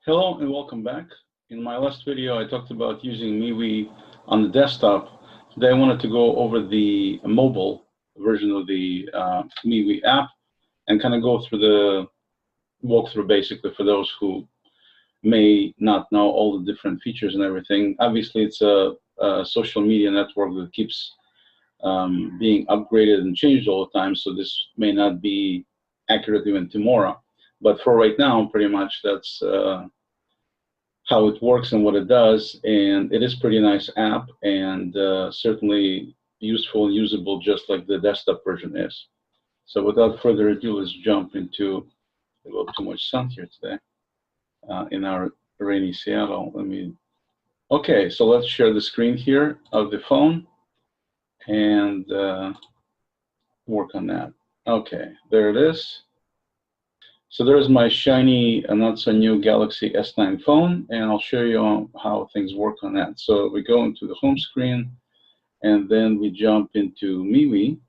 Hello and welcome back. In my last video, I talked about using MeWe on the desktop. Today, I wanted to go over the mobile version of the MeWe app and kind of go through the walkthrough basically for those who may not know all the different features and everything. Obviously, it's a social media network that keeps being upgraded and changed all the time, so this may not be accurate even tomorrow. But for right now, pretty much that's how it works and what it does, and it is a pretty nice app and certainly useful and usable just like the desktop version is. So without further ado, let's jump into a little too much sun here today in our rainy Seattle. Okay, so let's share the screen here of the phone and work on that. Okay, there it is. So there's my shiny, not so new Galaxy S9 phone, and I'll show you how things work on that. So we go into the home screen, and then we jump into MeWe,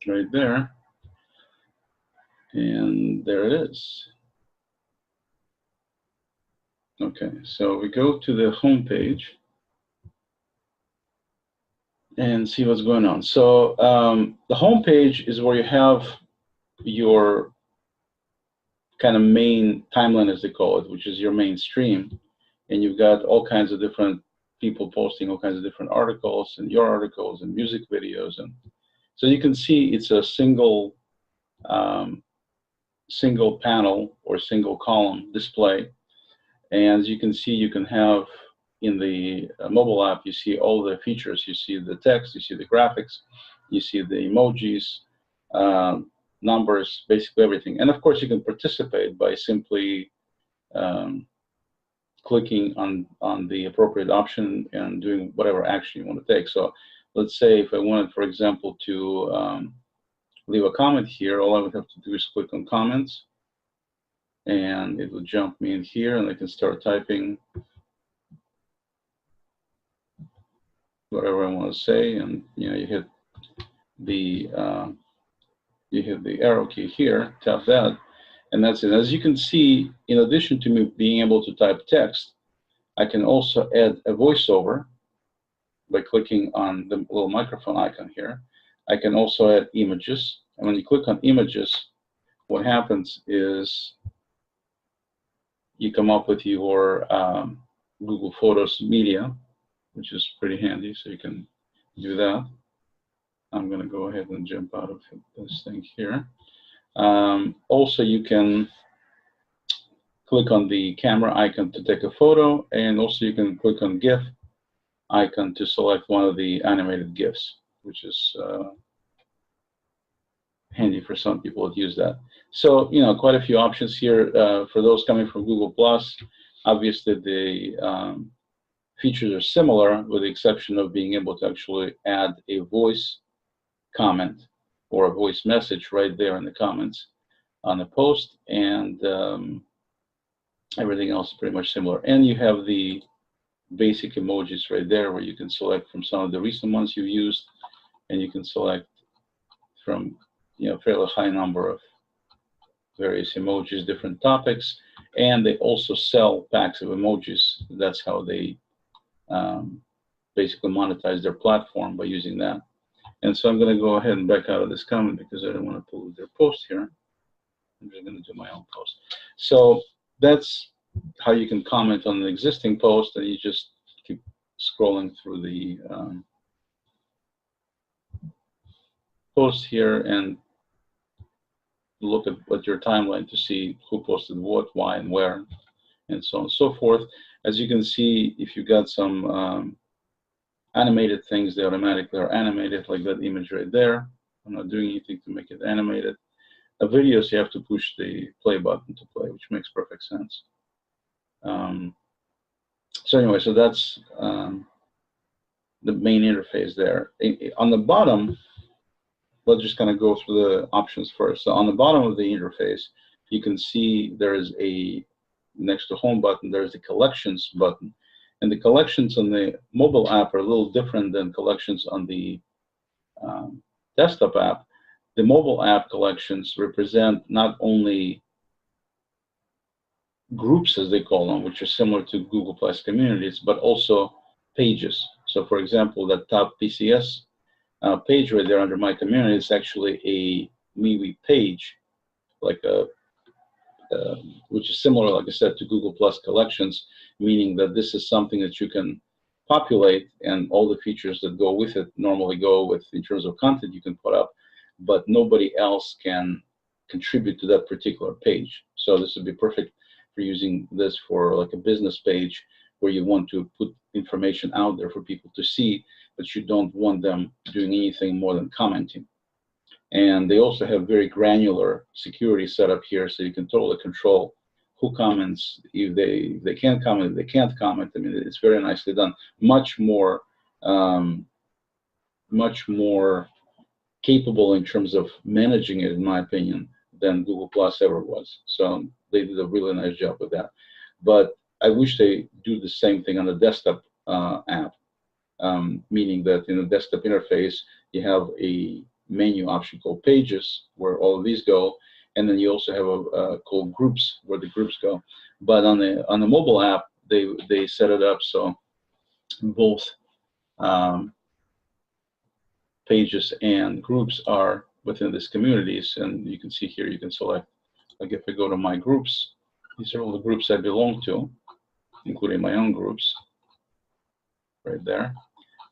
right there, and there it is. Okay, so we go to the home page and see what's going on. So the home page is where you have your kind of main timeline, as they call it, which is your mainstream, and you've got all kinds of different people posting all kinds of different articles and your articles and music videos, and so you can see it's a single panel or single column display. And as you can see, you can have in the mobile app, you see all the features. You see the text, you see the graphics, you see the emojis, numbers, basically everything. And of course, you can participate by simply clicking on the appropriate option and doing whatever action you want to take. So let's say if I wanted, for example, to leave a comment here, all I would have to do is click on comments, and it will jump me in here, and I can start typing whatever I want to say. And you hit the arrow key here, tap that, and that's it. As you can see, in addition to me being able to type text, I can also add a voiceover by clicking on the little microphone icon here. I can also add images, and when you click on images, what happens is you come up with your Google Photos media, which is pretty handy, so you can do that. I'm going to go ahead and jump out of this thing here. Also, you can click on the camera icon to take a photo, and also you can click on GIF icon to select one of the animated GIFs, which is handy for some people that use that. So, quite a few options here for those coming from Google+. Obviously, the features are similar, with the exception of being able to actually add a voice comment or a voice message right there in the comments on the post, and everything else is pretty much similar. And you have the basic emojis right there, where you can select from some of the recent ones you've used, and you can select from fairly high number of various emojis, different topics, and they also sell packs of emojis. That's how they basically monetize their platform, by using that. And so I'm going to go ahead and back out of this comment because I don't want to pollute their post here. I'm just going to do my own post. So that's how you can comment on an existing post, and you just keep scrolling through the post here and look at your timeline to see who posted what, why, and where, and so on and so forth. As you can see, if you got some animated things, they automatically are animated, like that image right there. I'm not doing anything to make it animated. The videos, you have to push the play button to play, which makes perfect sense. So anyway, so that's the main interface there. On the bottom, let's just kind of go through the options first. So on the bottom of the interface, you can see there is next to home button, there's the collections button. And the collections on the mobile app are a little different than collections on the desktop app. The mobile app collections represent not only groups, as they call them, which are similar to Google Plus communities, but also pages. So for example, that top PCS page right there under my community is actually a MeWe page, like a which is similar, like I said, to Google Plus collections, meaning that this is something that you can populate, and all the features that go with it normally go with in terms of content you can put up, but nobody else can contribute to that particular page. So this would be perfect for using this for like a business page where you want to put information out there for people to see, but you don't want them doing anything more than commenting. And they also have very granular security set up here, so you can totally control who comments, if they can comment, if they can't comment. I mean, it's very nicely done. Much more capable in terms of managing it, in my opinion, than Google Plus ever was. So they did a really nice job with that. But I wish they do the same thing on the desktop app, meaning that in the desktop interface, you have a menu option called Pages, where all of these go, and then you also have a called Groups, where the groups go. But on the mobile app, they set it up so both Pages and Groups are within these communities, and you can see here, you can select, like if I go to my groups, these are all the groups I belong to, including my own groups, right there.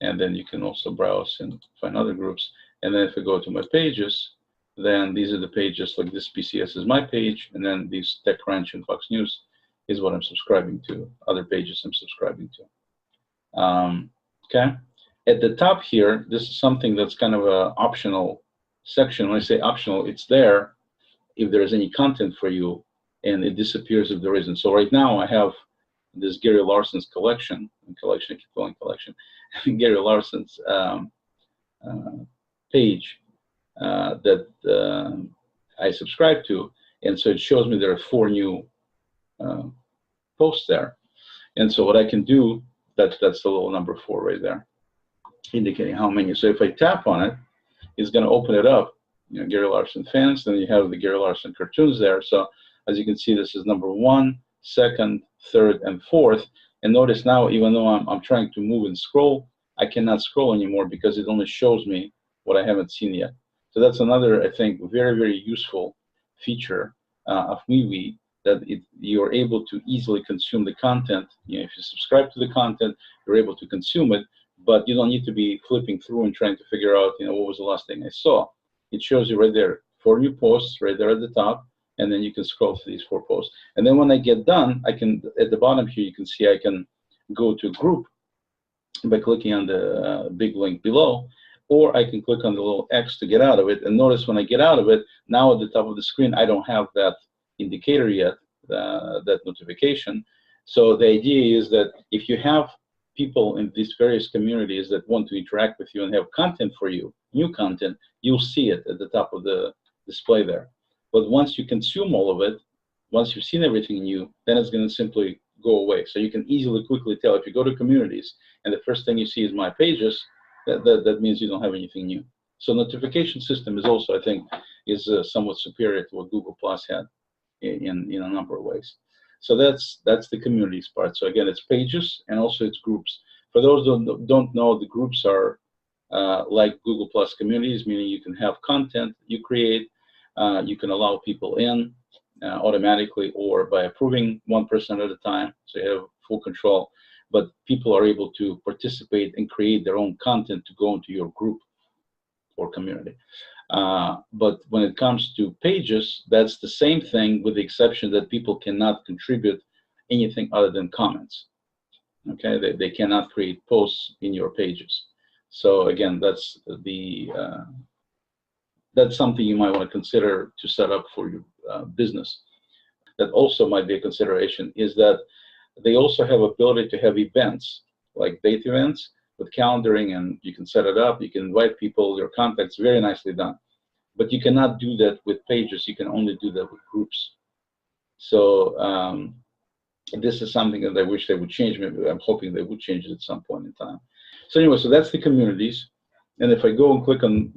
And then you can also browse and find other groups. And then if I go to my pages, then these are the pages, like this PCS is my page, and then these TechCrunch and Fox News is what I'm subscribing to, other pages I'm subscribing to. Okay, at the top here, this is something that's kind of an optional section. When I say optional, it's there if there's any content for you, and it disappears if there isn't. So right now I have this Gary Larson's collection, I keep calling collection, Gary Larson's page that I subscribe to, and so it shows me there are 4 new posts there. And so what I can do, that's the little number 4 right there, indicating how many. So if I tap on it, it's going to open it up, you know, Gary Larson fans, then you have the Gary Larson cartoons there. So as you can see, this is number 1, 2nd, 3rd, and 4th. And notice now, even though I'm trying to move and scroll, I cannot scroll anymore because it only shows me what I haven't seen yet. So that's another, I think, very, very useful feature of MeWe, that you're able to easily consume the content. You know, if you subscribe to the content, you're able to consume it, but you don't need to be flipping through and trying to figure out, you know, what was the last thing I saw. It shows you right there, 4 new posts right there at the top, and then you can scroll through these 4 posts. And then when I get done, I can, at the bottom here, you can see I can go to a group by clicking on the big link below, or I can click on the little X to get out of it. And notice when I get out of it, now at the top of the screen, I don't have that indicator yet, that notification. So the idea is that if you have people in these various communities that want to interact with you and have content for you, new content, you'll see it at the top of the display there. But once you consume all of it, once you've seen everything new, then it's going to simply go away. So you can easily, quickly tell if you go to communities and the first thing you see is my pages, that means you don't have anything new. So notification system is also, I think, is somewhat superior to what Google Plus had in a number of ways. So that's the communities part. So again, it's pages and also it's groups. For those who don't know, the groups are like Google Plus communities, meaning you can have content you create, you can allow people in automatically or by approving one person at a time, so you have full control. But people are able to participate and create their own content to go into your group or community. But when it comes to pages, that's the same thing, with the exception that people cannot contribute anything other than comments. Okay, they cannot create posts in your pages. So again, that's something you might want to consider to set up for your business. That also might be a consideration, is that they also have ability to have events, like date events with calendaring, and you can set it up, you can invite people, your contacts, very nicely done. But you cannot do that with pages, you can only do that with groups. So this is something that I wish they would change. Maybe I'm hoping they would change it at some point in time. So anyway, so that's the communities. And if I go and click on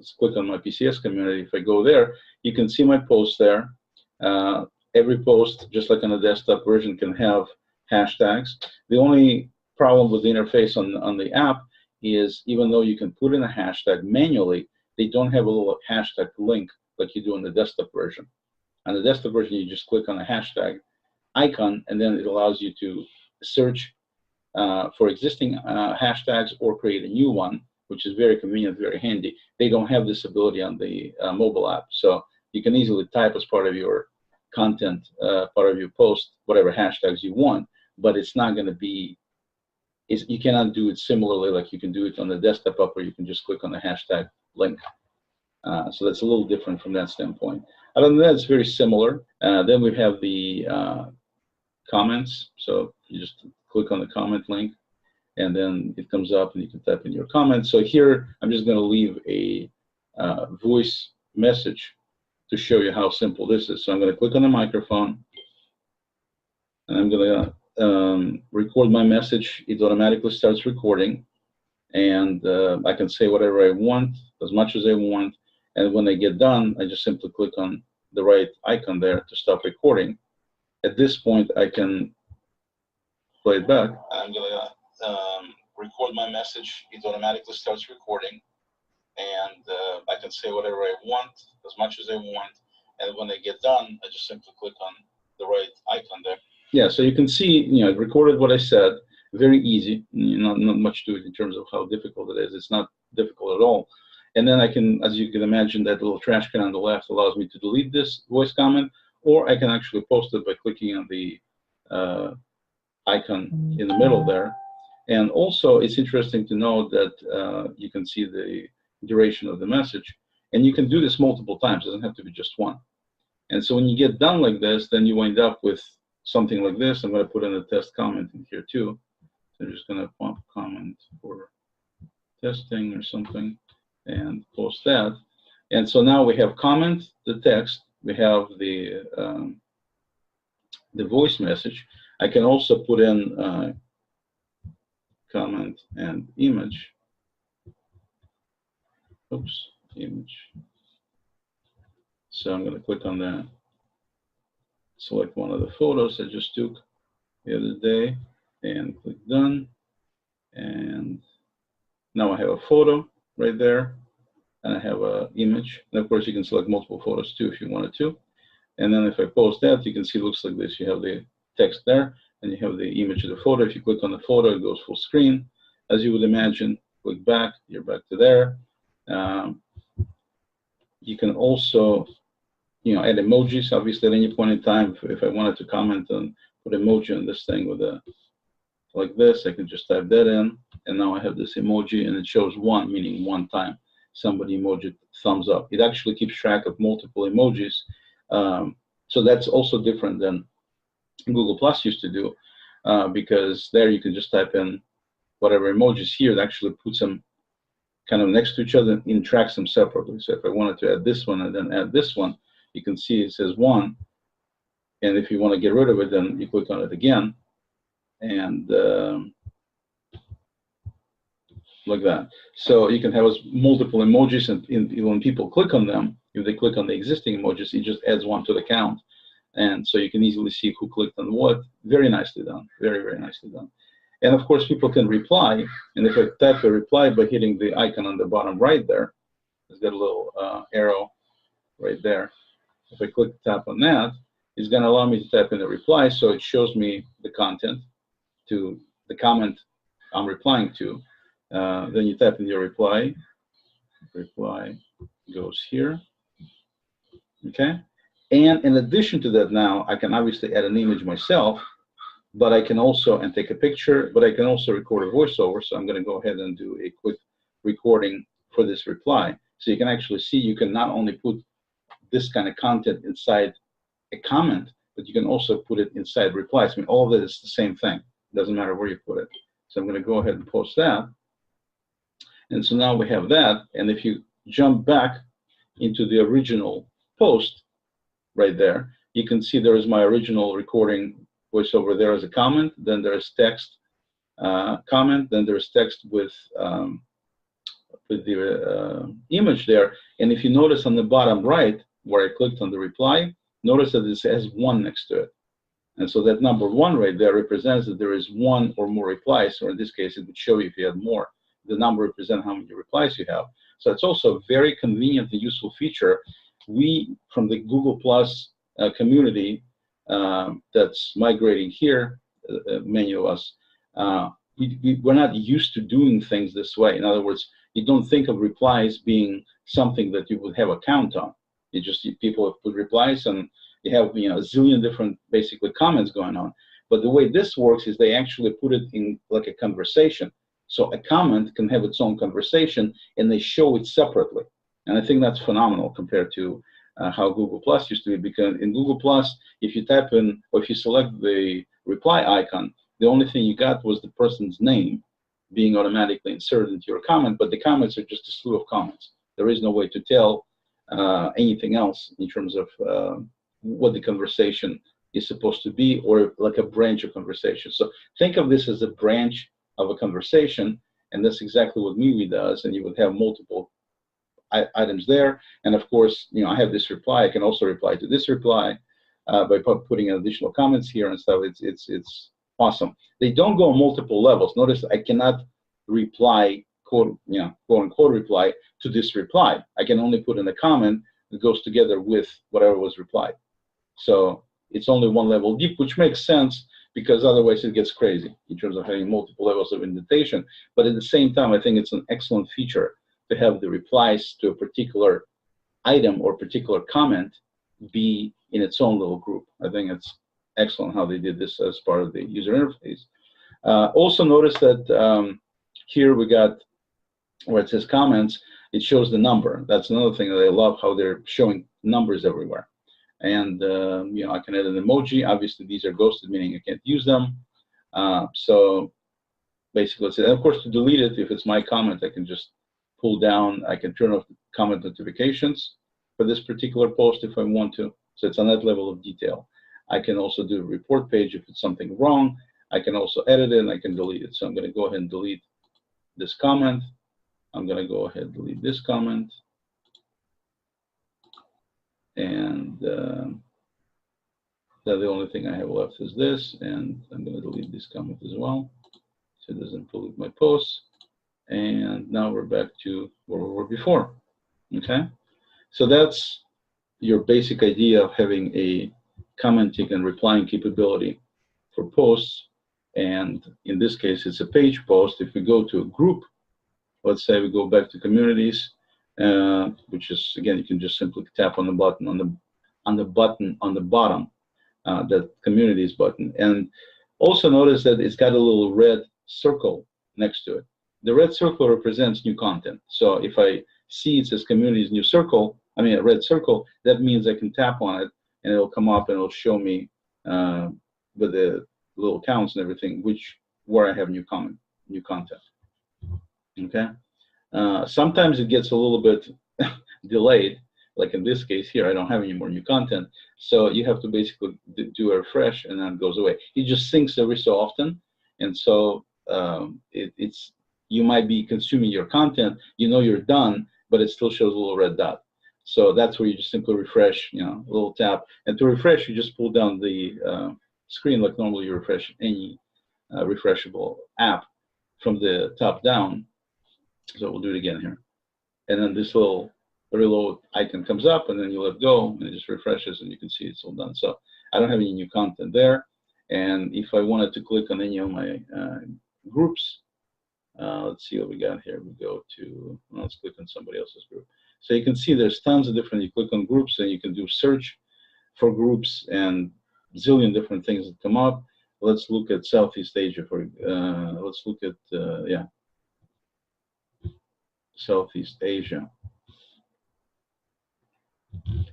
my PCS community, if I go there, you can see my posts there. every post, just like on the desktop version, can have hashtags. The only problem with the interface on the app is even though you can put in a hashtag manually, they don't have a little hashtag link like you do in the desktop version. On the desktop version, you just click on a hashtag icon, and then it allows you to search for existing hashtags or create a new one, which is very convenient, very handy. They don't have this ability on the mobile app, so you can easily type as part of your content, part of your post, whatever hashtags you want, but it's not going to be, you cannot do it similarly like you can do it on the desktop app where you can just click on the hashtag link. So that's a little different from that standpoint. Other than that, it's very similar. Then we have the comments. So you just click on the comment link, and then it comes up and you can type in your comments. So here, I'm just going to leave a voice message to show you how simple this is. So I'm going to click on the microphone, and I'm going to record my message. It automatically starts recording, and I can say whatever I want, as much as I want. And when I get done, I just simply click on the right icon there to stop recording. At this point, I can play it back. I'm going to record my message. It automatically starts recording, and I can say whatever I want, as much as I want. And when I get done, I just simply click on the right icon there. Yeah, so you can see, it recorded what I said. Very easy. Not much to it in terms of how difficult it is. It's not difficult at all. And then I can, as you can imagine, that little trash can on the left allows me to delete this voice comment, or I can actually post it by clicking on the icon in the middle there. And also, it's interesting to know that you can see the duration of the message, and you can do this multiple times. It doesn't have to be just one. And so when you get done like this, then you wind up with something like this. I'm going to put in a test comment in here too. So I'm just going to pop comment for testing or something and post that. And so now we have comment, the text, we have the voice message. I can also put in comment and image. Oops, image. So I'm going to click on that, select one of the photos I just took the other day, and click done. And now I have a photo right there, and I have an image. And of course, you can select multiple photos too if you wanted to. And then if I post that, you can see it looks like this. You have the text there, and you have the image of the photo. If you click on the photo, it goes full screen. As you would imagine, click back, you're back to there. You can also add emojis, obviously, at any point in time. If I wanted to comment and put emoji on this thing with a, like this, I can just type that in, and now I have this emoji, and it shows one, meaning one time somebody emoji thumbs up. It actually keeps track of multiple emojis. So that's also different than Google Plus used to do, because there you can just type in whatever emojis. Here it actually puts them kind of next to each other and tracks them separately. So if I wanted to add this one and then add this one, you can see it says one, and if you want to get rid of it, then you click on it again, and like that. So you can have multiple emojis, and when people click on them, if they click on the existing emojis, it just adds one to the count, and so you can easily see who clicked on what. Very nicely done, very, very nicely done. And of course, people can reply, and if I type a reply by hitting the icon on the bottom right there, it's got a little arrow right there. If I click tap on that, it's going to allow me to type in a reply, so it shows me the content to the comment I'm replying to. Then you type in your reply. Reply goes here. Okay? And in addition to that, now I can obviously add an image myself, but I can also, and take a picture, but I can also record a voiceover. So I'm going to go ahead and do a quick recording for this reply. So you can actually see, you can not only put this kind of content inside a comment, but you can also put it inside replies. I mean, all of it is the same thing. It doesn't matter where you put it. So I'm going to go ahead and post that. And so now we have that. And if you jump back into the original post right there, you can see there is my original recording voiceover there as a comment. Then there's text comment. Then there's text with the image there. And if you notice on the bottom right, where I clicked on the reply, notice that it has 1 next to it. And so that number 1 right there represents that there is 1 or more replies, or in this case, it would show you if you had more. The number represents how many replies you have. So it's also a very convenient and useful feature. We, from the Google Plus community that's migrating here, many of us, we're not used to doing things this way. In other words, you don't think of replies being something that you would have a count on. You just, people have put replies and you have, you know, a zillion different basically comments going on. But the way this works is they actually put it in like a conversation. So a comment can have its own conversation and they show it separately. And I think that's phenomenal compared to how Google Plus used to be, because in Google Plus, if you type in, or if you select the reply icon, the only thing you got was the person's name being automatically inserted into your comment, but the comments are just a slew of comments. There is no way to tell anything else in terms of what the conversation is supposed to be, or like a branch of conversation. So think of this as a branch of a conversation, and that's exactly what MeWe does, and you would have multiple items there. And of course, you know, I have this reply. I can also reply to this reply by putting additional comments here and stuff. It's awesome. They don't go multiple levels. Notice I cannot reply, quote unquote reply to this reply. I can only put in a comment that goes together with whatever was replied. So it's only 1 level deep, which makes sense because otherwise it gets crazy in terms of having multiple levels of indentation. But at the same time, I think it's an excellent feature to have the replies to a particular item or particular comment be in its own little group. I think it's excellent how they did this as part of the user interface. Also notice that here we got where it says comments, it shows the number. That's another thing that I love, how they're showing numbers everywhere. And you know, I can add an emoji. Obviously, these are ghosted, meaning I can't use them. So basically, let's say, and of course, to delete it, if it's my comment, I can just pull down. I can turn off comment notifications for this particular post if I want to. So it's on that level of detail. I can also do a report page if it's something wrong. I can also edit it and I can delete it. So I'm going to go ahead and delete this comment. I'm going to go ahead and delete this comment. And the only thing I have left is this. And I'm going to delete this comment as well, so it doesn't pollute my posts. And now we're back to where we were before. Okay? So that's your basic idea of having a commenting and replying capability for posts. And in this case, it's a page post. If we go to a group, let's say we go back to communities, which is, again, you can just simply tap on the button on the bottom, that communities button. And also notice that it's got a little red circle next to it. The red circle represents new content. So if I see it says communities new circle, I mean a red circle, that means I can tap on it and it'll come up and it'll show me with the little counts and everything, where I have new content. Okay. Sometimes it gets a little bit delayed. Like in this case here, I don't have any more new content. So you have to basically do a refresh and then it goes away. It just syncs every so often. And so you might be consuming your content, you know you're done, but it still shows a little red dot. So that's where you just simply refresh, you know, a little tap. And to refresh, you just pull down the screen like normally you refresh any refreshable app from the top down. So we'll do it again here. And then this little reload icon comes up and then you let go and it just refreshes and you can see it's all done. So I don't have any new content there. And if I wanted to click on any of my groups, let's see what we got here. We go to, let's click on somebody else's group. So you can see there's tons of different, you click on groups and you can do search for groups and zillion different things that come up. Let's look at Southeast Asia let's look at, yeah, Southeast Asia.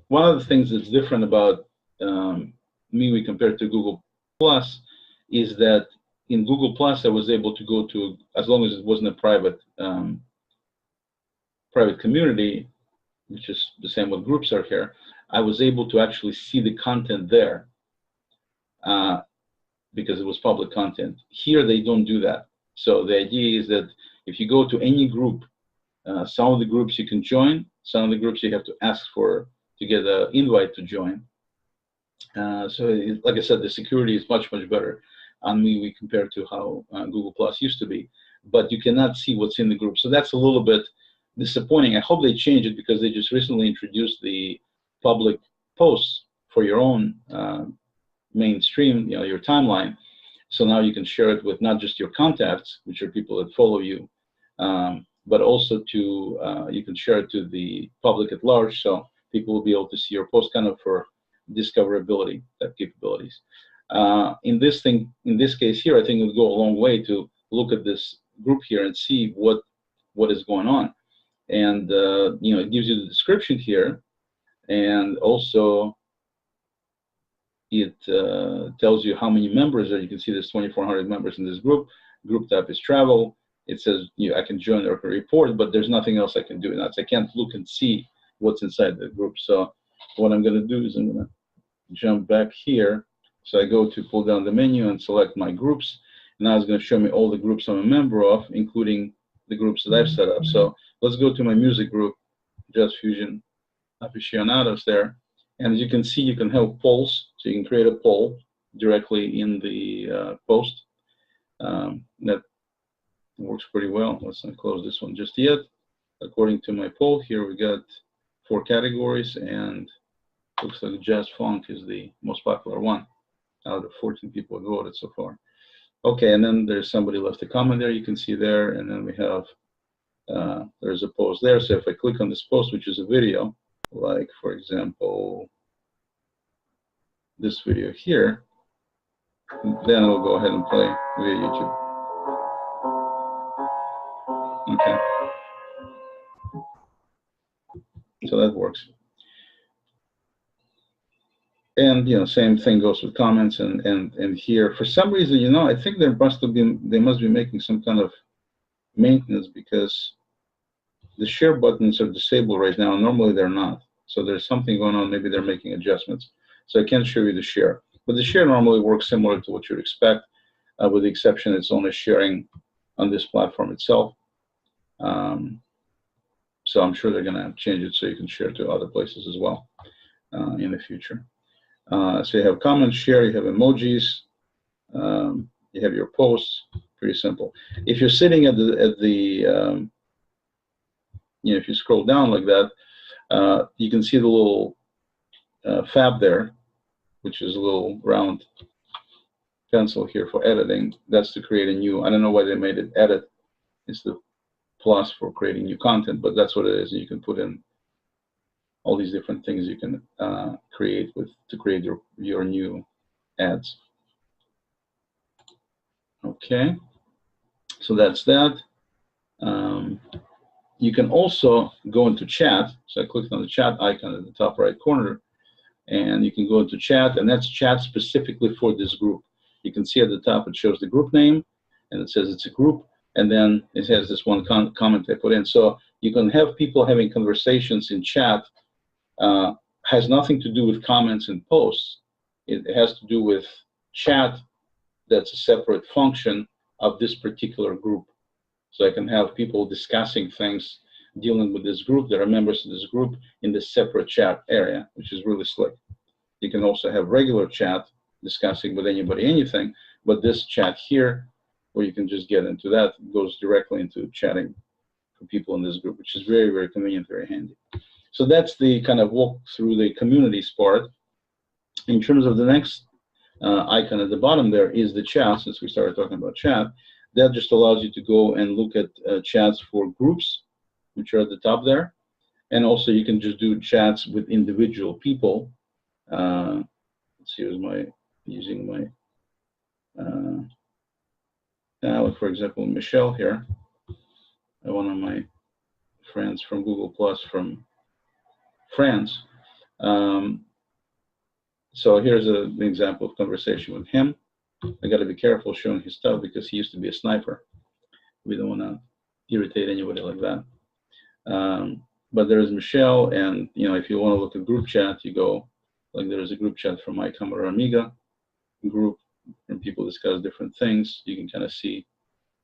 One of the things that's different about MeWe compared to Google Plus is that in Google Plus, I was able to go to, as long as it wasn't a private community, which is the same what groups are here, I was able to actually see the content there because it was public content. Here, they don't do that. So the idea is that if you go to any group, some of the groups you can join, some of the groups you have to ask for to get an invite to join. Like I said, the security is much, much better on MeWe compared to how Google Plus used to be. But you cannot see what's in the group. So that's a little bit disappointing. I hope they change it because they just recently introduced the public posts for your own mainstream, your timeline. So now you can share it with not just your contacts, which are people that follow you, but also to you can share it to the public at large. So people will be able to see your post kind of for discoverability type capabilities. In this case here, I think it would go a long way to look at this group here and see what is going on. And it gives you the description here, and also it tells you how many members are. You can see there's 2,400 members in this group. Group type is travel. It says I can join or report, but there's nothing else I can do. I can't look and see what's inside the group. So what I'm going to do is I'm going to jump back here. So I go to pull down the menu and select my groups. Now it's going to show me all the groups I'm a member of, including the groups that I've set up. So let's go to my music group, Jazz Fusion Aficionados there. And as you can see, you can have polls. So you can create a poll directly in the post. That works pretty well. Let's not close this one just yet. According to my poll here, we got 4 categories, and looks like jazz funk is the most popular one out of 14 people who voted so far. Okay, and then there's somebody left a comment there, you can see there, and then we have, there's a post there. So if I click on this post, which is a video, like for example, this video here, then it'll go ahead and play via YouTube. Okay. So that works. And same thing goes with comments and here. For some reason, I think they must be making some kind of maintenance, because the share buttons are disabled right now. Normally they're not. So there's something going on. Maybe they're making adjustments. So I can't show you the share. But the share normally works similar to what you'd expect, with the exception it's only sharing on this platform itself. So I'm sure they're going to change it so you can share to other places as well in the future. So you have comments, share, you have emojis, you have your posts. Pretty simple. If you're sitting at the if you scroll down like that, you can see the little fab there, which is a little round pencil here for editing. That's to create a new. I don't know why they made it edit. It's the plus for creating new content, but that's what it is. And you can put in all these different things you can create to create your new ads. Okay, so that's that. You can also go into chat. So I clicked on the chat icon at the top right corner, and you can go into chat, and that's chat specifically for this group. You can see at the top it shows the group name, and it says it's a group, and then it has this one comment I put in. So you can have people having conversations in chat. Has nothing to do with comments and posts. It has to do with chat. That's a separate function of this particular group. So I can have people discussing things, dealing with this group that are members of this group in this separate chat area, which is really slick. You can also have regular chat discussing with anybody anything, but this chat here, where you can just get into that, goes directly into chatting for people in this group, which is very, very convenient, very handy. So that's the kind of walk through the communities part. In terms of the next icon at the bottom there is the chat. Since we started talking about chat, that just allows you to go and look at chats for groups, which are at the top there. And also you can just do chats with individual people. Let's see, using my, for example, Michelle here, one of my friends from Google Plus from France. So here's an example of conversation with him. I got to be careful showing his stuff because he used to be a sniper. We don't want to irritate anybody like that. But there is Michelle, and if you want to look at group chat, you go like there is a group chat from my Camera Amiga group, and people discuss different things. You can kind of see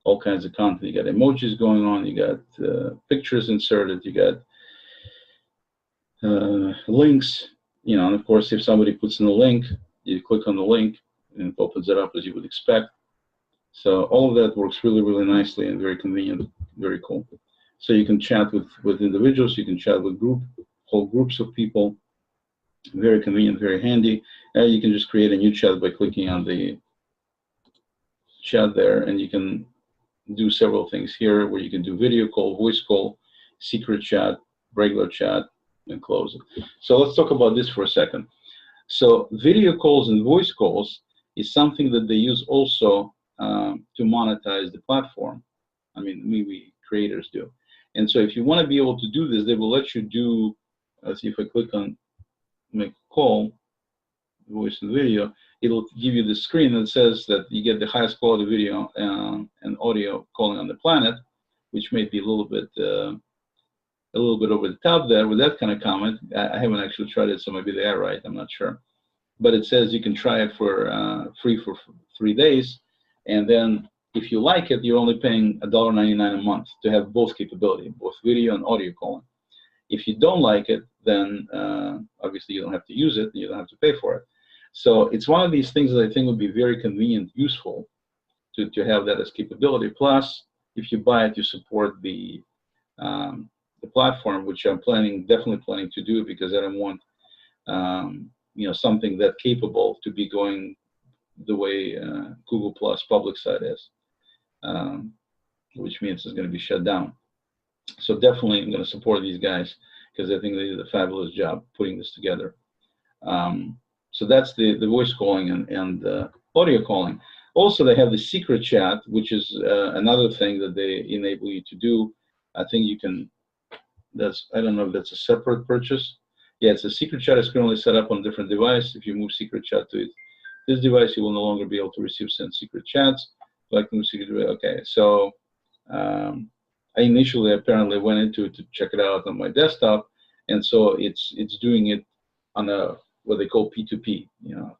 all kinds of content. You got emojis going on. You got pictures inserted. You got links. you know, and of course, if somebody puts in a link, you click on the link and it opens it up as you would expect. So all of that works really, really nicely and very convenient, very cool. So you can chat with individuals, you can chat with whole groups of people. Very convenient, very handy. You can just create a new chat by clicking on the chat there, and you can do several things here where you can do video call, voice call, secret chat, regular chat, and close it. So let's talk about this for a second. So video calls and voice calls is something that they use also to monetize the platform. I mean, we creators do. And so if you want to be able to do this, they will let you do, let's see if I click on make a call, voice and video, it'll give you the screen that says that you get the highest quality video and audio calling on the planet, which may be a little bit over the top there with that kind of comment. I haven't actually tried it, so maybe they are right. I'm not sure. But it says you can try it for free for 3 days, and then if you like it, you're only paying $1.99 a month to have both capability, both video and audio calling. If you don't like it, then obviously you don't have to use it, and you don't have to pay for it. So it's one of these things that I think would be very convenient, useful to have that as capability. Plus, if you buy it, you support the platform, which I'm definitely planning to do, because I don't want you know, something that capable to be going the way Google Plus public site is, which means it's going to be shut down. So definitely I'm going to support these guys because I think they did a fabulous job putting this together. So that's the voice calling and audio calling. Also, they have the secret chat, which is another thing that they enable you to do. I think you can, I don't know if that's a separate purchase. Yeah, it's a secret chat is currently set up on a different device. If you move secret chat to this device, you will no longer be able to send secret chats. Like move secret, okay, so I initially apparently went into it to check it out on my desktop, and so it's doing it on a what they call P2P, you know,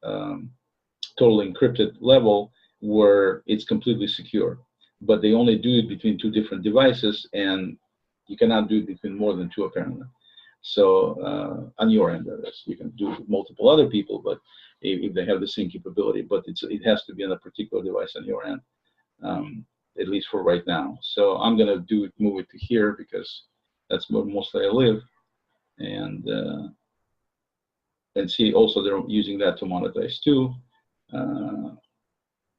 totally encrypted level where it's completely secure. But they only do it between 2 different devices, and you cannot do it between more than 2 apparently. So on your end, that is, you can do it with multiple other people, but if they have the same capability, but it has to be on a particular device on your end. At least for right now. So I'm gonna move it to here because that's where mostly I live, and see also they're using that to monetize too.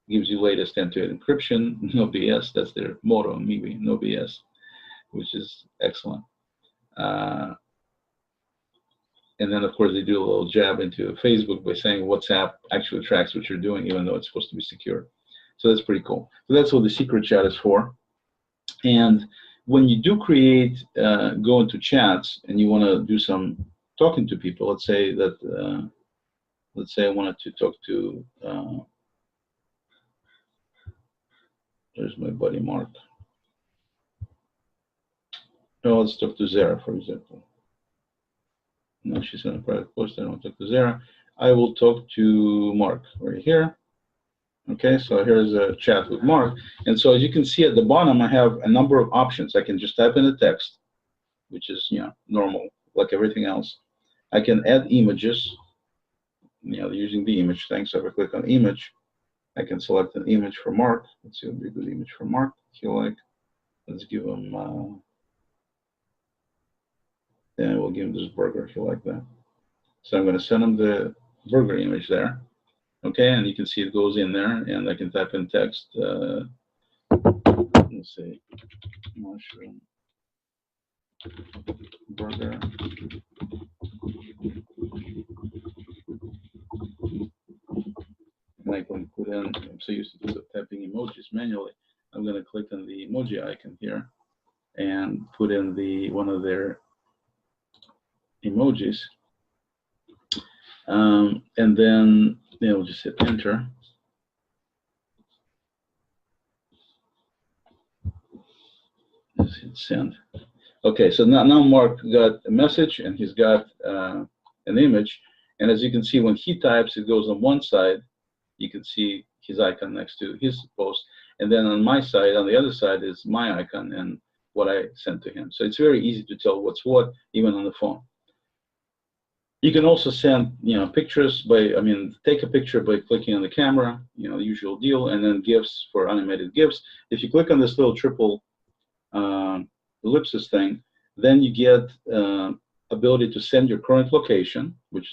Gives you latest end-to-end encryption, no BS. That's their motto, MeWe, no BS, which is excellent. And then of course they do a little jab into Facebook by saying WhatsApp actually tracks what you're doing, even though it's supposed to be secure. So that's pretty cool. So that's what the secret chat is for. And when you do create, go into chats and you want to do some talking to people, let's say that, let's say I wanted to talk to, there's my buddy Mark. No, let's talk to Zara, for example. No, she's in a private post. I don't talk to Zara. I will talk to Mark right here. Okay, so here's a chat with Mark. And so as you can see at the bottom, I have a number of options. I can just type in the text, which is, you know, normal, like everything else. I can add images, you know, using the image thing. So if I click on image, I can select an image for Mark. Let's see what would be a good image for Mark. He'll like, let's give him, yeah, we'll give him this burger. He'll like that. So I'm going to send him the burger image there. Okay, and you can see it goes in there, and I can type in text. Let's see, mushroom burger. And I can put in, I'm so used to typing emojis manually. I'm going to click on the emoji icon here and put in one of their emojis. And then we'll just hit enter. Just hit send. Okay, so now Mark got a message and he's got an image. And as you can see, when he types, it goes on one side. You can see his icon next to his post. And then on my side, on the other side, is my icon and what I sent to him. So it's very easy to tell what's what, even on the phone. You can also send, pictures by, take a picture by clicking on the camera, the usual deal, and then GIFs for animated GIFs. If you click on this little triple ellipsis thing, then you get ability to send your current location, which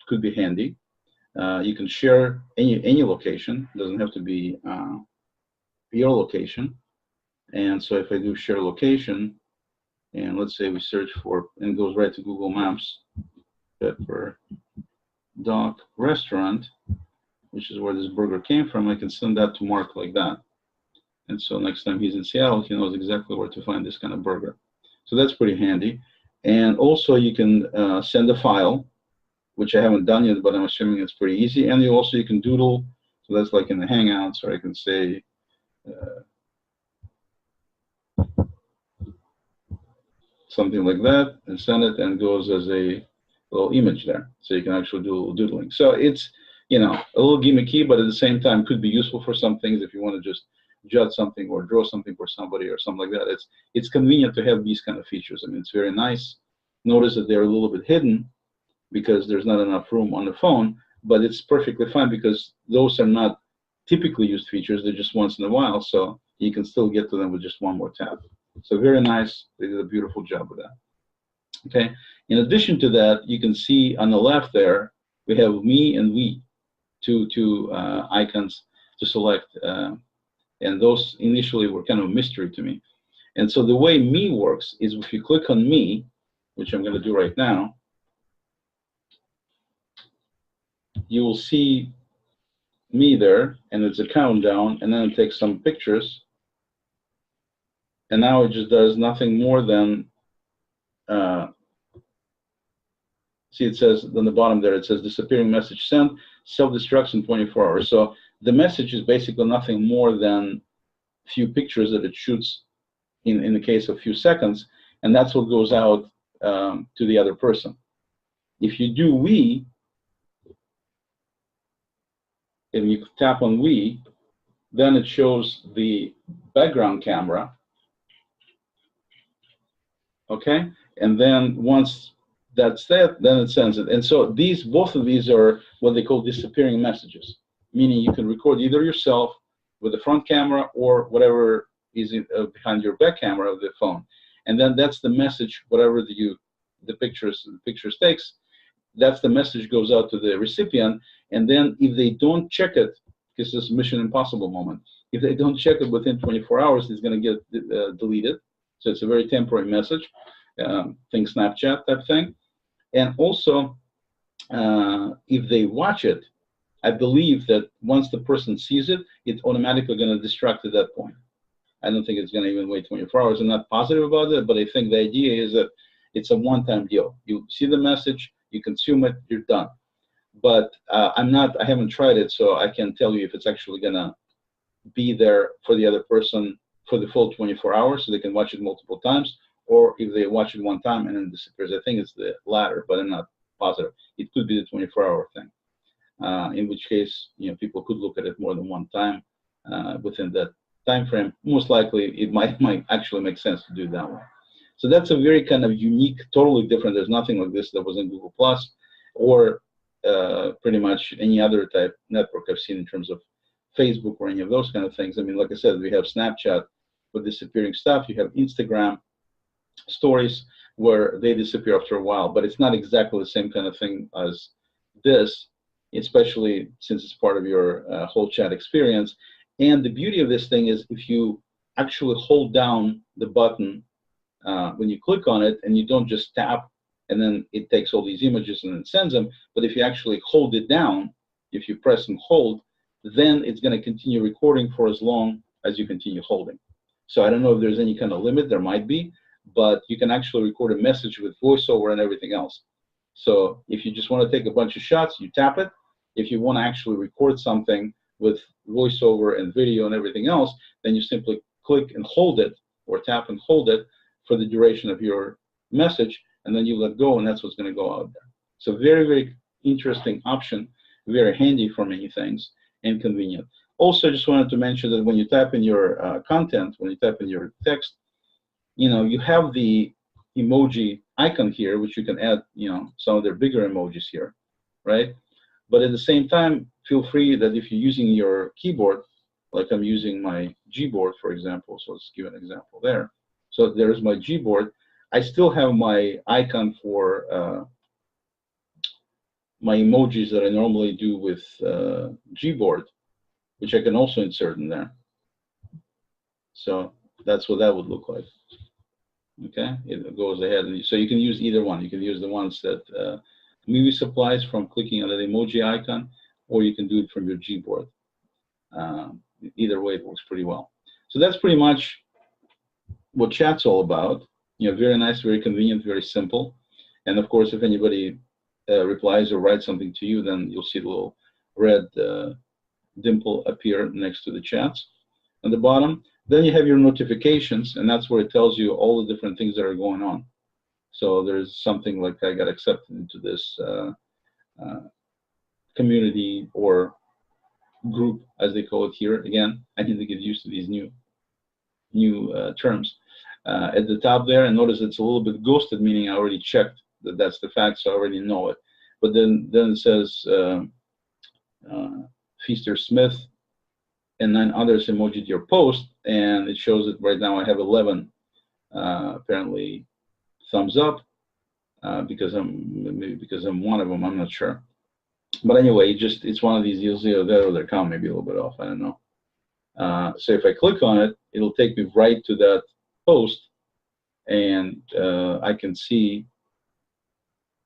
could be handy. You can share any location. It doesn't have to be your location. And so if I do share location, and let's say we search for, and it goes right to Google Maps, Pepper Dock Restaurant, which is where this burger came from, I can send that to Mark like that. And so next time he's in Seattle, he knows exactly where to find this kind of burger. So that's pretty handy. And also you can send a file, which I haven't done yet, but I'm assuming it's pretty easy. And you can doodle. So that's like in the Hangouts, or I can say, something like that, and send it, and it goes as a little image there. So you can actually do a little doodling. So it's, a little gimmicky, but at the same time could be useful for some things if you want to just jot something or draw something for somebody or something like that. It's convenient to have these kind of features. It's very nice. Notice that they're a little bit hidden because there's not enough room on the phone, but it's perfectly fine because those are not typically used features. They're just once in a while, so you can still get to them with just one more tap. So very nice. They did a beautiful job with that. Okay. In addition to that, you can see on the left there, we have me and we, two icons to select. And those initially were kind of a mystery to me. And so the way me works is if you click on me, which I'm going to do right now, you will see me there, and it's a countdown, and then it takes some pictures. And now it just does nothing more than, see, it says on the bottom there, it says disappearing message sent, self-destructs in 24 hours. So the message is basically nothing more than a few pictures that it shoots in the case of a few seconds, and that's what goes out to the other person. If you do we, and you tap on we, then it shows the background camera. Okay, and then once that's that, then it sends it. And so both of these are what they call disappearing messages, meaning you can record either yourself with the front camera or whatever is behind your back camera of the phone, and then that's the message. Whatever the pictures takes, that's the message goes out to the recipient. And then if they don't check it, because this is Mission Impossible moment, if they don't check it within 24 hours, it's going to get deleted. So it's a very temporary message, think Snapchat type thing. And also, if they watch it, I believe that once the person sees it, it's automatically going to destruct at that point. I don't think it's going to even wait 24 hours. I'm not positive about it, but I think the idea is that it's a one-time deal. You see the message, you consume it, you're done. But I haven't tried it, so I can't tell you if it's actually going to be there for the other person for the full 24 hours, so they can watch it multiple times, or if they watch it one time and then it disappears. I think it's the latter, but I'm not positive. It could be the 24-hour thing, in which case, people could look at it more than one time within that time frame. Most likely, it might actually make sense to do it that way. So that's a very kind of unique, totally different. There's nothing like this that was in Google Plus or pretty much any other type network I've seen in terms of Facebook or any of those kind of things. I mean, like I said, we have Snapchat with disappearing stuff. You have Instagram stories where they disappear after a while, but it's not exactly the same kind of thing as this, especially since it's part of your whole chat experience. And the beauty of this thing is if you actually hold down the button when you click on it, and you don't just tap and then it takes all these images and then sends them, but if you actually hold it down, if you press and hold, then it's going to continue recording for as long as you continue holding. So I don't know if there's any kind of limit. There might be, but you can actually record a message with voiceover and everything else. So if you just want to take a bunch of shots, you tap it. If you want to actually record something with voiceover and video and everything else, then you simply click and hold it, or tap and hold it for the duration of your message, and then you let go, and that's what's going to go out there. So very, very interesting option, very handy for many things, and convenient. Also, I just wanted to mention that when you type in your content, when you type in your text, you have the emoji icon here, which you can add, some of their bigger emojis here, right? But at the same time, feel free that if you're using your keyboard, like I'm using my Gboard, for example, so let's give an example there. So there's my Gboard. I still have my icon for my emojis that I normally do with Gboard, which I can also insert in there. So that's what that would look like. Okay, it goes ahead, and so you can use either one. You can use the ones that MeWe supplies from clicking on the emoji icon, or you can do it from your Gboard. Either way, it works pretty well. So that's pretty much what chat's all about. Very nice, very convenient, very simple. And of course, if anybody replies or writes something to you, then you'll see the little red dimple appear next to the chats on the bottom. Then you have your notifications, and that's where it tells you all the different things that are going on. So there's something like I got accepted into this community or group, as they call it here. Again, I need to get used to these new terms. At the top there, and notice it's a little bit ghosted, meaning I already checked that that's the fact, so I already know it. But then it says Feaster Smith and 9 others emojied your post, and it shows that right now I have 11 apparently thumbs up because I'm one of them. I'm not sure. But anyway, it's one of these deals, there or their count may be a little bit off. I don't know. So if I click on it, it'll take me right to that post, and I can see,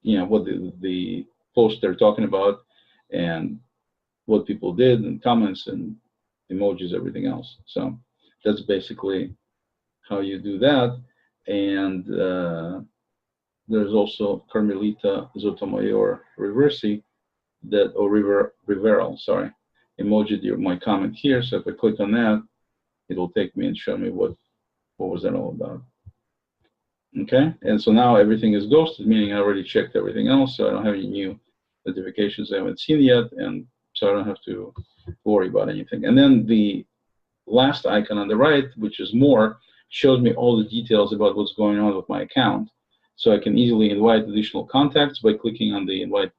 what the post they're talking about, and what people did, and comments, and emojis, everything else. So that's basically how you do that. And there's also Carmelita Sotomayor Reversi Rivero, sorry, emoji my comment here. So if I click on that, it'll take me and show me what was that all about. Okay, and so now everything is ghosted, meaning I already checked everything else, so I don't have any new notifications I haven't seen yet, and so I don't have to worry about anything. And then the last icon on the right, which is more, shows me all the details about what's going on with my account. So I can easily invite additional contacts by clicking on the invite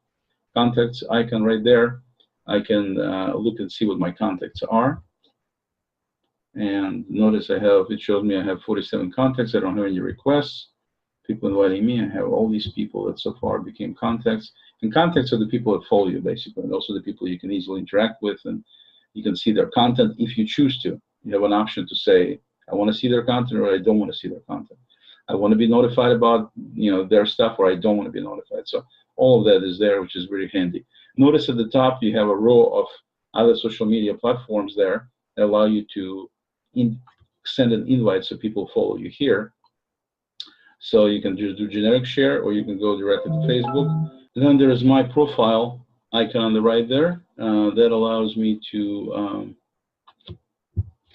contacts icon right there. I can look and see what my contacts are. And notice it shows me I have 47 contacts. I don't have any requests. People inviting me. I have all these people that so far became contacts. And contacts are the people that follow you, basically, and also the people you can easily interact with, and you can see their content if you choose to. You have an option to say, I want to see their content, or I don't want to see their content. I want to be notified about their stuff, or I don't want to be notified. So all of that is there, which is very handy. Notice at the top you have a row of other social media platforms there that allow you to send an invite so people follow you here. So you can just do generic share, or you can go directly to Facebook. And then there is my profile icon on the right there. That allows me to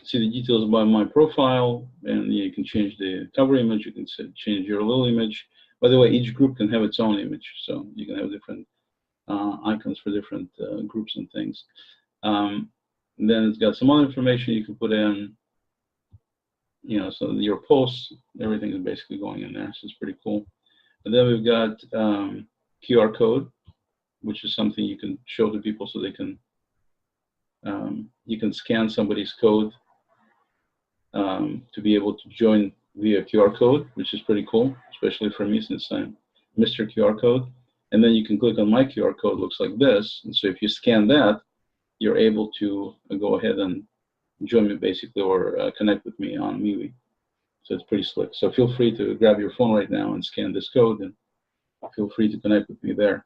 see the details about my profile, and you can change the cover image. You can change your little image. By the way, each group can have its own image, so you can have different icons for different groups and things. And then it's got some other information you can put in. So your posts, everything is basically going in there, so it's pretty cool. And then we've got QR code, which is something you can show to people so they can, you can scan somebody's code to be able to join via QR code, which is pretty cool, especially for me since I'm Mr. QR code. And then you can click on my QR code, looks like this. And so if you scan that, you're able to go ahead and join me basically, or connect with me on MeWe. So it's pretty slick. So feel free to grab your phone right now and scan this code, and feel free to connect with me there.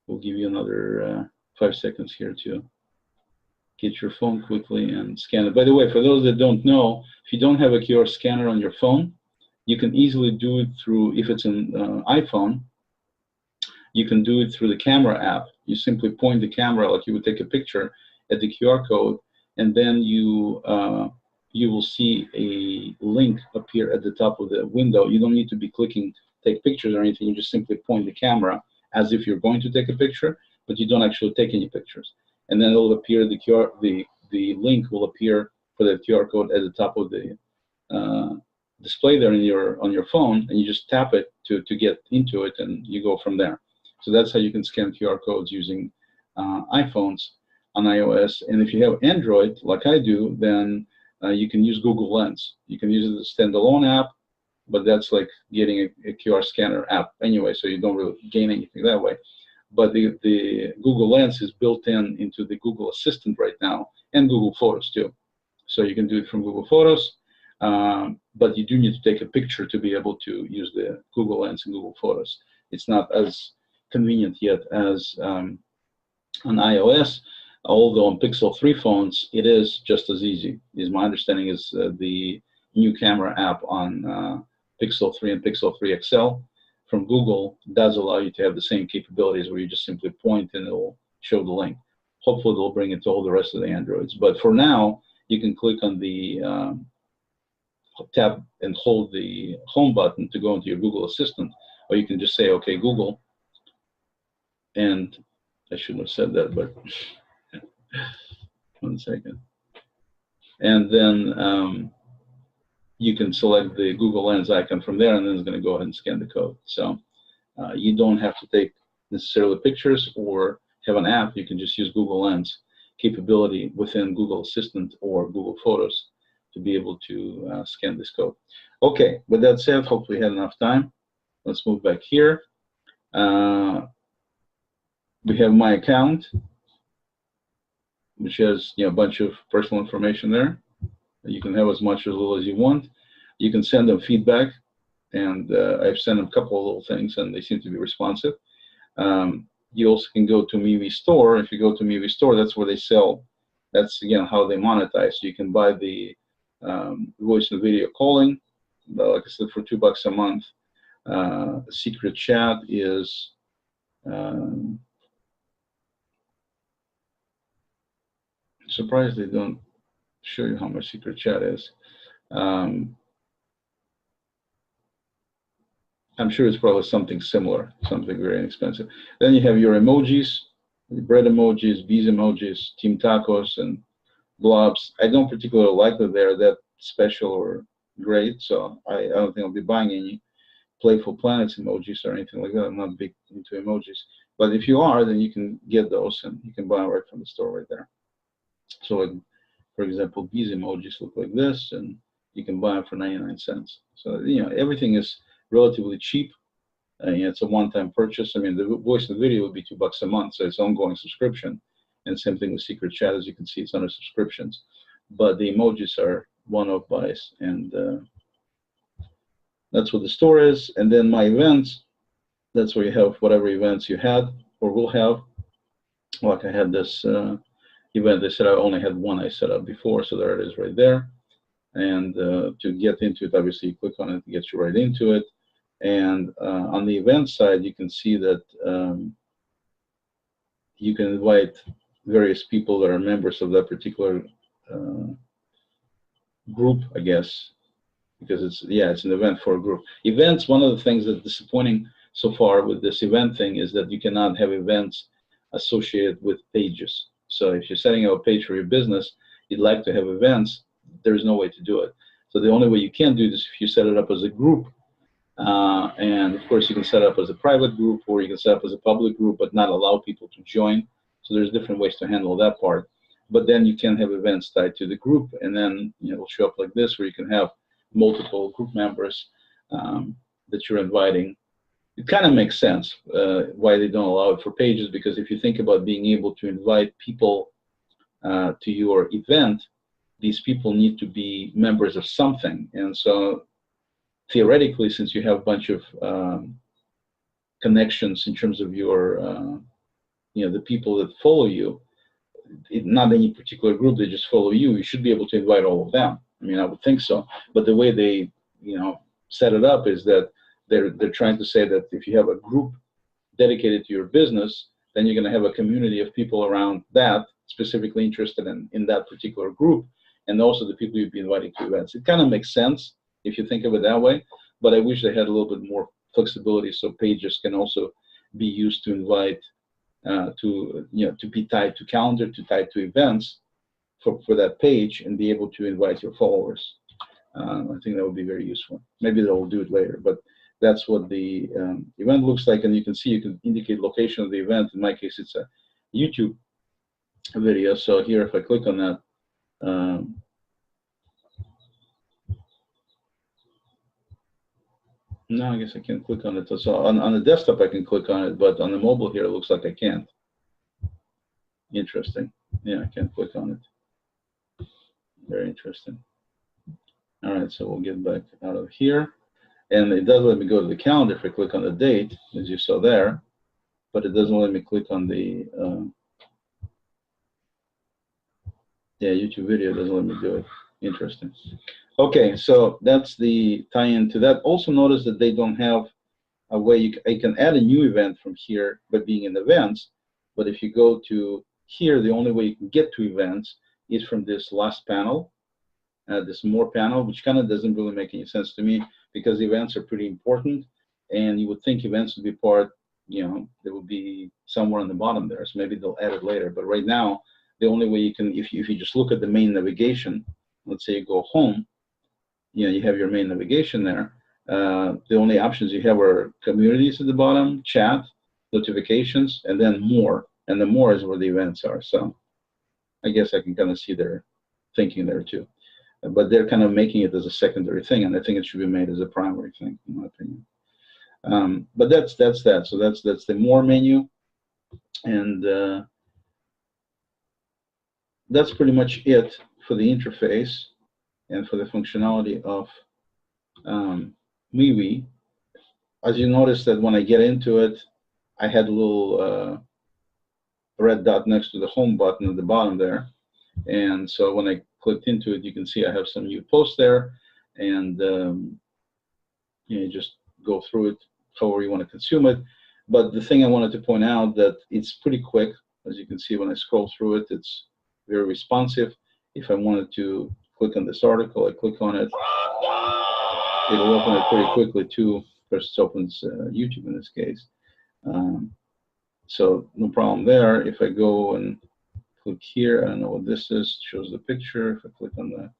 We'll give you another 5 seconds here to get your phone quickly and scan it. By the way, for those that don't know, if you don't have a QR scanner on your phone, you can easily do it through, if it's an iPhone, you can do it through the camera app. You simply point the camera like you would take a picture at the QR code, and then you will see a link appear at the top of the window. You don't need to be clicking take pictures or anything. You just simply point the camera as if you're going to take a picture, but you don't actually take any pictures. And then it will appear, the link will appear for the QR code at the top of the display there on your phone, and you just tap it to get into it, and you go from there. So that's how you can scan QR codes using iPhones on iOS. And if you have Android, like I do, then you can use Google Lens. You can use it as a standalone app, but that's like getting a QR scanner app anyway, so you don't really gain anything that way. But the Google Lens is built into the Google Assistant right now, and Google Photos too. So you can do it from Google Photos, but you do need to take a picture to be able to use the Google Lens and Google Photos. It's not as convenient yet as on iOS, although on Pixel 3 phones, it is just as easy. My understanding is the new camera app on Pixel 3 and Pixel 3 XL from Google does allow you to have the same capabilities where you just simply point and it'll show the link. Hopefully they'll bring it to all the rest of the Androids. But for now, you can click on the tap and hold the home button to go into your Google Assistant, or you can just say, okay, Google, and I shouldn't have said that, but 1 second. And then you can select the Google Lens icon from there, and then it's going to go ahead and scan the code. So you don't have to take necessarily pictures or have an app. You can just use Google Lens capability within Google Assistant or Google Photos to be able to scan this code. Okay, with that said, hopefully we had enough time. Let's move back here. We have my account, which has a bunch of personal information there. You can have as much or as little as you want. You can send them feedback, and I've sent them a couple of little things, and they seem to be responsive. You also can go to MeWe Store. If you go to MeWe Store, that's where they sell. That's, again, how they monetize. So you can buy the voice and video calling, like I said, for $2 a month. Secret chat is surprised they don't show you how much secret chat is. I'm sure it's probably something similar, something very inexpensive. Then you have your emojis, the bread emojis, bees emojis, team tacos, and blobs. I don't particularly like that they're that special or great, so I don't think I'll be buying any Playful Planets emojis or anything like that. I'm not big into emojis. But if you are, then you can get those, and you can buy them right from the store right there. So, like, for example, bees emojis look like this, and you can buy them for 99 cents. So, everything is relatively cheap. It's a one-time purchase. I mean, the voice and video would be $2 a month, so it's ongoing subscription. And same thing with Secret Chat. As you can see, it's under subscriptions. But the emojis are one-off buys, and that's what the store is. And then my events, that's where you have whatever events you had or will have. Like I had this event. They said I only had one I set up before, so there it is right there. And to get into it, obviously, you click on it, it gets you right into it. And on the event side, you can see that you can invite various people that are members of that particular group, I guess, because it's an event for a group. Events, one of the things that's disappointing so far with this event thing is that you cannot have events associated with pages. So if you're setting up a page for your business, you'd like to have events, there's no way to do it. So the only way you can do this if you set it up as a group. And of course, you can set it up as a private group, or you can set up as a public group, but not allow people to join. So there's different ways to handle that part. But then you can have events tied to the group, and then it'll show up like this, where you can have multiple group members that you're inviting. It kind of makes sense why they don't allow it for pages, because if you think about being able to invite people to your event, these people need to be members of something. And so theoretically, since you have a bunch of connections in terms of your, the people that follow you, not any particular group, they just follow you, you should be able to invite all of them. I mean, I would think so. But the way they, set it up is that they're trying to say that if you have a group dedicated to your business, then you're going to have a community of people around that specifically interested in that particular group, and also the people you'd be inviting to events. It kind of makes sense if you think of it that way, but I wish they had a little bit more flexibility so pages can also be used to invite, to be tied to calendar, to tied to events for that page, and be able to invite your followers. I think that would be very useful. Maybe they'll do it later, but that's what the event looks like. And you can see, you can indicate location of the event. In my case, it's a YouTube video. So here, if I click on that, no, I guess I can't click on it. So on the desktop, I can click on it, but on the mobile here, it looks like I can't. Interesting. Yeah, I can't click on it. Very interesting. All right, so we'll get back out of here. And it does let me go to the calendar if I click on the date, as you saw there, but it doesn't let me click on the, yeah, YouTube video doesn't let me do it. Interesting. Okay, so that's the tie-in to that. Also notice that they don't have a way I can add a new event from here by being in events, but if you go to here, the only way you can get to events is from this last panel, this more panel, which kind of doesn't really make any sense to me because events are pretty important, and you would think events would be part, you know, they would be somewhere on the bottom there, so maybe they'll add it later. But right now, the only way you can, if you just look at the main navigation, let's say you go home, you know, you have your main navigation there. The only options you have are communities at the bottom, chat, notifications, and then more. And the more is where the events are. So I guess I can kind of see their thinking there too. But they're kind of making it as a secondary thing, and I think it should be made as a primary thing, in my opinion. But that's that. So that's the more menu, and that's pretty much it for the interface and for the functionality of MeWe. As you notice that when I get into it, I had a little red dot next to the home button at the bottom there. And so when I clicked into it, you can see I have some new posts there, and you just go through it however you want to consume it. But the thing I wanted to point out that it's pretty quick. As you can see, when I scroll through it, it's very responsive. If I wanted to click on this article, I click on it. It'll open it pretty quickly too. First, it opens YouTube in this case. So no problem there. If I go and click here, I don't know what this is, shows the picture. If I click on the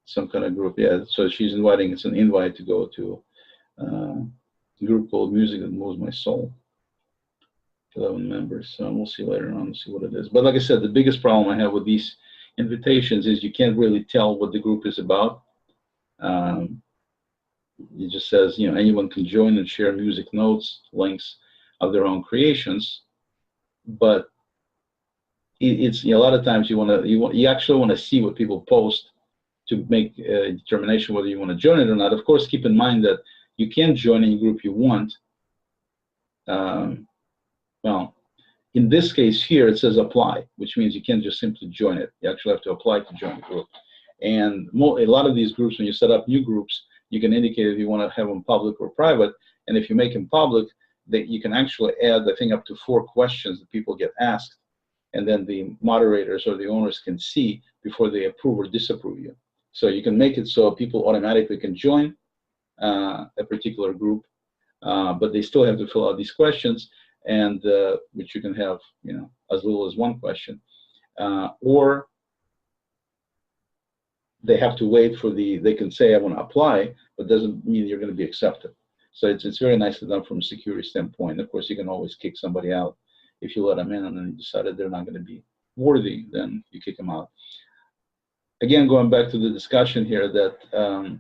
some kind of group, yeah, so she's inviting, it's an invite to go to a group called Music That Moves My Soul. 11 members, so we'll see later on, see what it is. But like I said, the biggest problem I have with these invitations is you can't really tell what the group is about. It just says, you know, anyone can join and share music notes, links of their own creations, but it's, you know, a lot of times you actually want to see what people post to make a determination whether you want to join it or not. Of course, keep in mind that you can join any group you want. Well, in this case here, it says apply, which means you can't just simply join it. You actually have to apply to join the group. And a lot of these groups, when you set up new groups, you can indicate if you want to have them public or private. And if you make them public, you can actually add, I think, up to 4 questions that people get asked, and then the moderators or the owners can see before they approve or disapprove you. So you can make it so people automatically can join a particular group, but they still have to fill out these questions, and which you can have, you know, as little as 1 question, or they have to wait for they can say I want to apply, but doesn't mean you're going to be accepted. So it's very nicely done from a security standpoint. Of course, you can always kick somebody out if you let them in and then you decided they're not going to be worthy, then you kick them out. Again, going back to the discussion here, that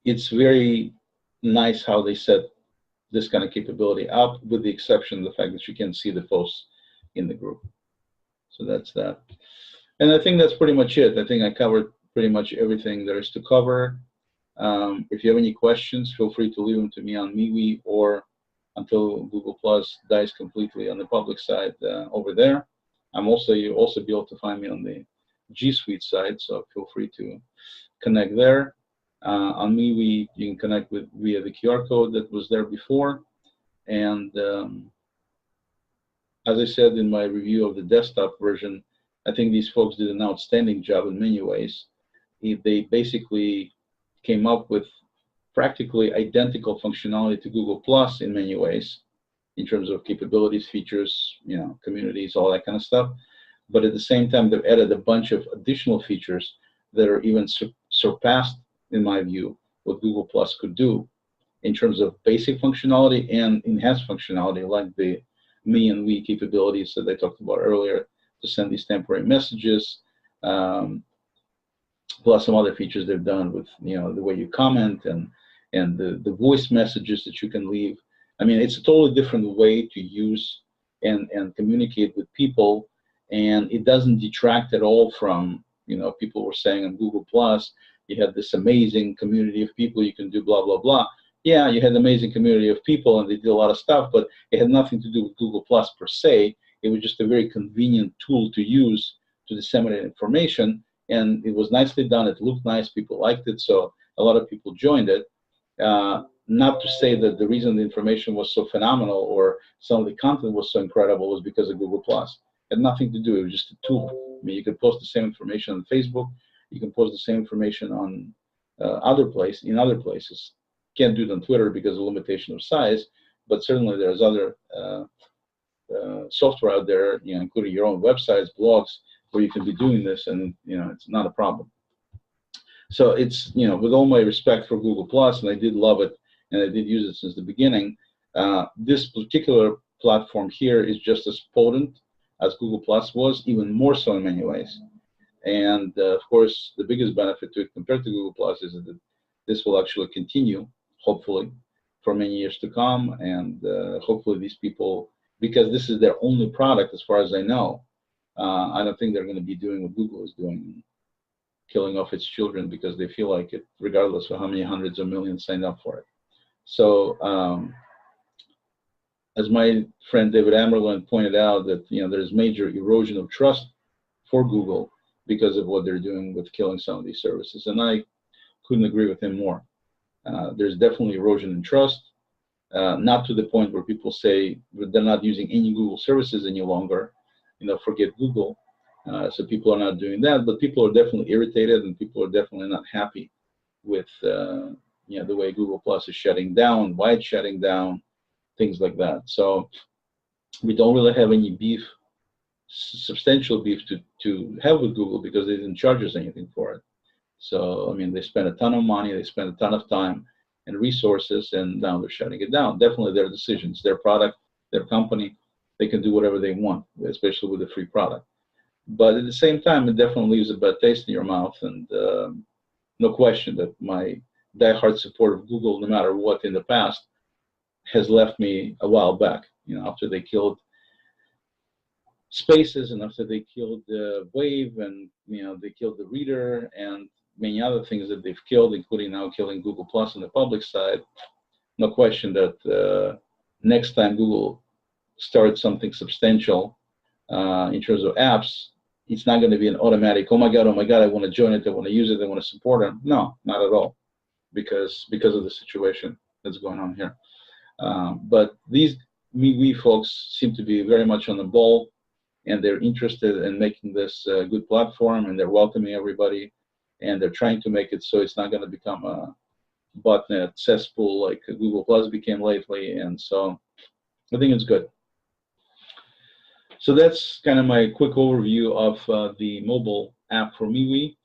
it's very nice how they set this kind of capability up, with the exception of the fact that you can see the posts in the group. So that's that. And I think that's pretty much it. I think I covered pretty much everything there is to cover. If you have any questions, feel free to leave them to me on MeWe, or until Google Plus dies completely on the public side over there. You'll also be able to find me on the G Suite side, so feel free to connect there. On MeWe, you can connect via the QR code that was there before. And as I said in my review of the desktop version, I think these folks did an outstanding job in many ways. They basically came up with practically identical functionality to Google Plus in many ways, in terms of capabilities, features, you know, communities, all that kind of stuff. But at the same time, they've added a bunch of additional features that are even surpassed, in my view, what Google Plus could do in terms of basic functionality and enhanced functionality, like the me and we capabilities that I talked about earlier, to send these temporary messages, plus some other features they've done with, you know, the way you comment and the voice messages that you can leave. I mean, it's a totally different way to use and communicate with people, and it doesn't detract at all from, you know, people were saying on Google Plus, you had this amazing community of people, you can do blah, blah, blah. Yeah, you had an amazing community of people and they did a lot of stuff, but it had nothing to do with Google Plus per se. It was just a very convenient tool to use to disseminate information, and it was nicely done. It looked nice, people liked it, so a lot of people joined it. Not to say that the reason the information was so phenomenal or some of the content was so incredible was because of Google Plus. It had nothing to do. It was just a tool. I mean, you could post the same information on Facebook. You can post the same information on other places. Can't do it on Twitter because of the limitation of size, but certainly there's other software out there, you know, including your own websites, blogs, where you can be doing this, and, you know, it's not a problem. So it's, you know, with all my respect for Google Plus, and I did love it, and I did use it since the beginning, this particular platform here is just as potent as Google Plus was, even more so in many ways. And of course, the biggest benefit to it compared to Google Plus is that this will actually continue, hopefully, for many years to come. And hopefully these people, because this is their only product as far as I know, I don't think they're going to be doing what Google is doing, killing off its children because they feel like it, regardless of how many hundreds of millions signed up for it. So as my friend David Amerlin pointed out, that, you know, there's major erosion of trust for Google because of what they're doing with killing some of these services. And I couldn't agree with him more. There's definitely erosion in trust, not to the point where people say they're not using any Google services any longer, you know, forget Google. So people are not doing that, but people are definitely irritated, and people are definitely not happy with you know, the way Google Plus is shutting down, why it's shutting down, things like that. So we don't really have any beef, substantial beef to have with Google, because they didn't charge us anything for it. So, I mean, they spent a ton of money, they spent a ton of time and resources, and now they're shutting it down. Definitely their decisions, their product, their company, they can do whatever they want, especially with a free product. But at the same time, it definitely leaves a bad taste in your mouth, and no question that my diehard support of Google, no matter what in the past, has left me a while back. You know, after they killed Spaces, and after they killed Wave, and, you know, they killed the Reader, and many other things that they've killed, including now killing Google Plus on the public side. No question that next time Google starts something substantial in terms of apps, it's not going to be an automatic, oh my God, I want to join it, I want to use it, I want to support it. No, not at all, because of the situation that's going on here. But these MeWe folks seem to be very much on the ball, and they're interested in making this a good platform, and they're welcoming everybody, and they're trying to make it so it's not going to become a botnet cesspool like Google Plus became lately. And so I think it's good. So that's kind of my quick overview of the mobile app for MeWe.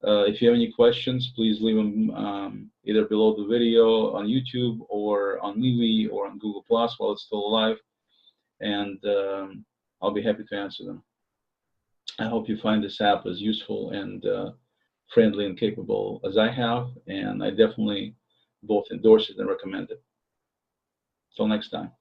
If you have any questions, please leave them either below the video on YouTube or on MeWe or on Google Plus while it's still alive, and I'll be happy to answer them. I hope you find this app as useful and friendly and capable as I have, and I definitely both endorse it and recommend it. Till next time.